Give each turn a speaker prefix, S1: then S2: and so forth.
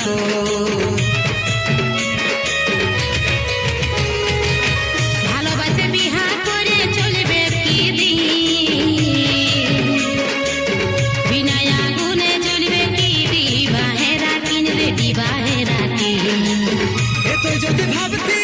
S1: তো
S2: ভালোবাসে বিহা করে চলবে কি দিন বিনা আগুনে জ্বলবে কি বিবাহের রাতিন রে বিবাহের রাতিন
S1: এ তুই যদি ভাবতি